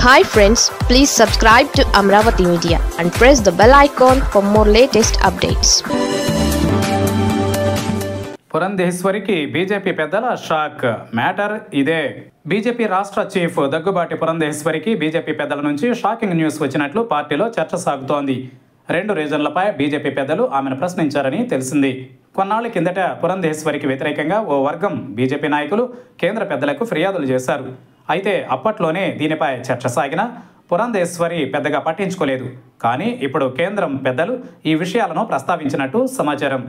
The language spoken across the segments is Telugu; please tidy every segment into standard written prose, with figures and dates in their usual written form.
Hi friends, please subscribe to Amravati Media and press the bell icon for more latest updates. పురంధేశ్వరికి బీజేపీ పెద్దల షాక్. మ్యాటర్ ఇదే. బీజేపీ రాష్ట్ర చీఫ్ దగ్గుబాటి పురంధేశ్వరికి బీజేపీ పెద్దల నుంచి షాకింగ్ న్యూస్ వచ్చినట్లు పార్టీలో చర్చ సాగుతోంది. 2 రీజన్లపై బీజేపీ పెద్దలు ఆమెను ప్రశ్నించారని తెలిసింది. కొన్నాళ్ల కిందట పురంధేశ్వరికి వ్యతిరేకంగా ఓ వర్గం బీజేపీ నాయకులు కేంద్ర పెద్దలకు ఫిర్యాదులు చేశారు. అయితే అప్పట్లోనే దీనిపై చర్చ సాగినా పురంధేశ్వరి పెద్దగా పట్టించుకోలేదు. కానీ ఇప్పుడు కేంద్రం పెద్దలు ఈ విషయాలను ప్రస్తావించినట్టు సమాచారం.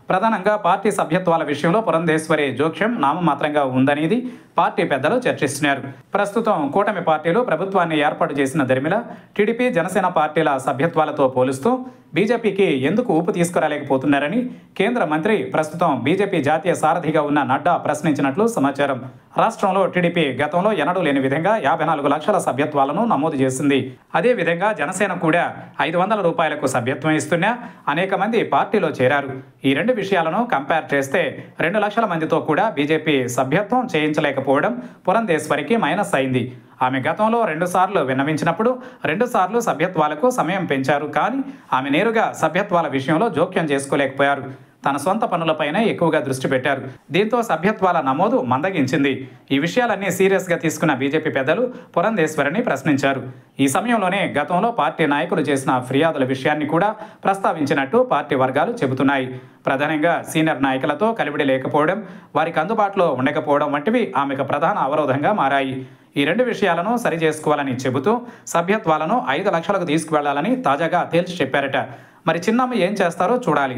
ప్రధానంగా పార్టీ సభ్యత్వాల విషయంలో పురంధేశ్వరి జోక్యం నామమాత్రంగా ఉందనేది పార్టీ పెద్దలు చర్చిస్తున్నారు. ప్రస్తుతం కూటమి పార్టీలు ప్రభుత్వాన్ని ఏర్పాటు చేసిన దరిమిల టీడీపీ, జనసేన పార్టీల సభ్యత్వాలతో పోలుస్తూ బీజేపీకి ఎందుకు ఊపు తీసుకురాలేకపోతున్నారని కేంద్ర మంత్రి, ప్రస్తుతం బీజేపీ జాతీయ సారథిగా ఉన్న నడ్డా ప్రశ్నించినట్లు సమాచారం. రాష్ట్రంలో టీడీపీ గతంలో ఎన్నడూ లేని విధంగా 54 లక్షల సభ్యత్వాలను నమోదు చేసింది. అదేవిధంగా జనసేన కూడా 500 రూపాయలకు సభ్యత్వం ఇస్తున్నా అనేక మంది పార్టీలో చేరారు. ఈ 2 విషయాలను కంపేర్ చేస్తే 2 లక్షల మందితో కూడా బీజేపీ సభ్యత్వం చేయించలేకపోవడం పురంధేశ్వరికి మైనస్ అయింది. ఆమె గతంలో 2 సార్లు విన్నవించినప్పుడు 2 సార్లు సభ్యత్వాలకు సమయం పెంచారు. కానీ ఆమె నేరుగా సభ్యత్వాల విషయంలో జోక్యం చేసుకోలేకపోయారు. తన సొంత పనులపైనే ఎక్కువగా దృష్టి పెట్టారు. దీంతో సభ్యత్వాల నమోదు మందగించింది. ఈ విషయాలన్నీ సీరియస్గా తీసుకున్న బీజేపీ పెద్దలు పురంధేశ్వరిని ప్రశ్నించారు. ఈ సమయంలోనే గతంలో పార్టీ నాయకులు చేసిన ఫిర్యాదుల విషయాన్ని కూడా ప్రస్తావించినట్టు పార్టీ వర్గాలు చెబుతున్నాయి. ప్రధానంగా సీనియర్ నాయకులతో కలివిడి లేకపోవడం, వారికి అందుబాటులో ఉండకపోవడం వంటివి ఆమెకు ప్రధాన అవరోధంగా మారాయి. ఈ 2 విషయాలను సరిచేసుకోవాలని చెబుతూ సభ్యత్వాలను 5 లక్షలకు తీసుకువెళ్లాలని తాజాగా తేల్చి చెప్పారట. మరి చిన్నమ్మ ఏం చేస్తారో చూడాలి.